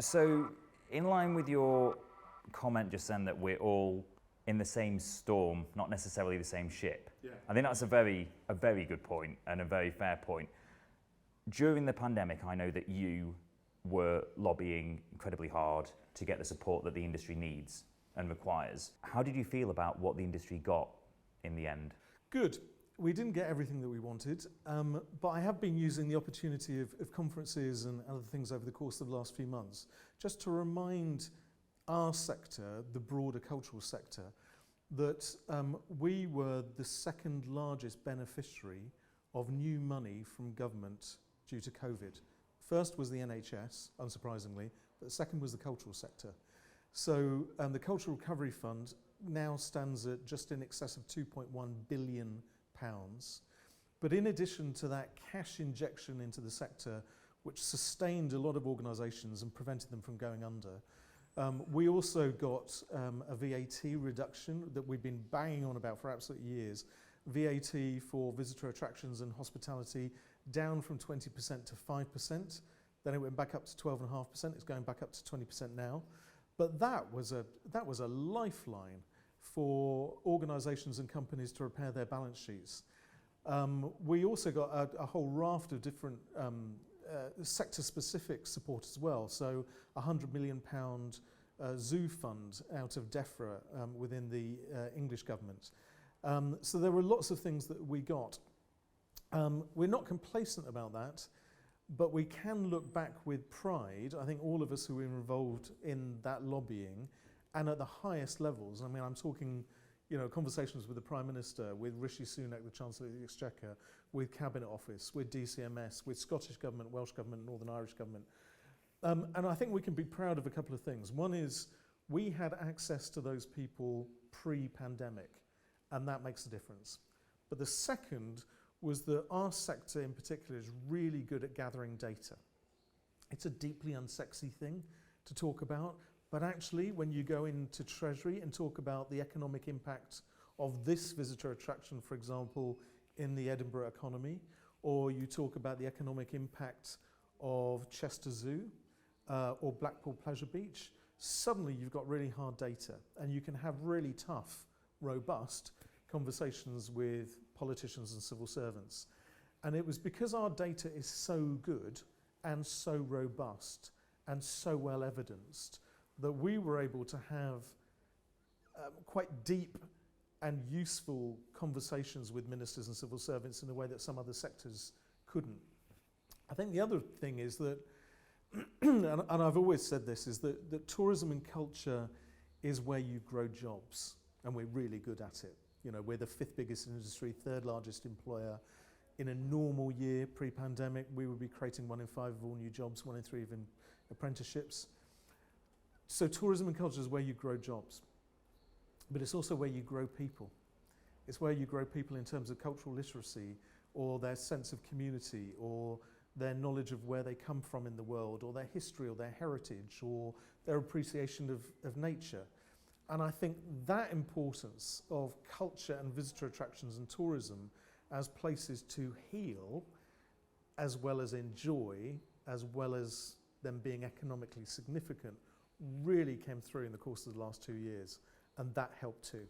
So, in line with your comment just then that we're all in the same storm, not necessarily the same ship. Yeah. I think that's a very good point and a very fair point. During the pandemic, I know that you were lobbying incredibly hard to get the support that the industry needs and requires. How did you feel about what the industry got in the end? Good. We didn't get everything that we wanted, but I have been using the opportunity of conferences and other things over the course of the last few months just to remind our sector, the broader cultural sector, that we were the second largest beneficiary of new money from government due to COVID. First was the NHS, unsurprisingly, but the second was the cultural sector. So the Cultural Recovery Fund now stands at just in excess of £2.1 billion. But in addition to that cash injection into the sector, which sustained a lot of organisations and prevented them from going under, we also got a VAT reduction that we've been banging on about for absolute years. VAT for visitor attractions and hospitality down from 20% to 5%. Then it went back up to 12.5%. It's going back up to 20% now. But that was a lifeline for organisations and companies to repair their balance sheets. We also got a whole raft of different sector-specific support as well. So a £100 million zoo fund out of DEFRA within the English government. So there were lots of things that we got. We're not complacent about that, but we can look back with pride. I think all of us who were involved in that lobbying and at the highest levels, I mean, I'm talking, conversations with the Prime Minister, with Rishi Sunak, the Chancellor of the Exchequer, with Cabinet Office, with DCMS, with Scottish Government, Welsh Government, Northern Irish Government. And I think we can be proud of a couple of things. One is we had access to those people pre-pandemic, and that makes a difference. But the second was that our sector in particular is really good at gathering data. It's a deeply unsexy thing to talk about, but actually when you go into Treasury and talk about the economic impact of this visitor attraction, for example, in the Edinburgh economy, or you talk about the economic impact of Chester Zoo or Blackpool Pleasure Beach, suddenly you've got really hard data and you can have really tough, robust conversations with politicians and civil servants. And it was because our data is so good and so robust and so well evidenced that we were able to have quite deep and useful conversations with ministers and civil servants in a way that some other sectors couldn't. I think the other thing is that, and I've always said this, is that tourism and culture is where you grow jobs, and we're really good at it. We're the fifth biggest industry, third largest employer. In a normal year, pre-pandemic, we would be creating 1 in 5 of all new jobs, 1 in 3 of apprenticeships. So tourism and culture is where you grow jobs, but it's also where you grow people. It's where you grow people in terms of cultural literacy, or their sense of community, or their knowledge of where they come from in the world, or their history, or their heritage, or their appreciation of nature. And I think that importance of culture and visitor attractions and tourism as places to heal, as well as enjoy, as well as them being economically significant, really came through in the course of the last 2 years, and that helped too.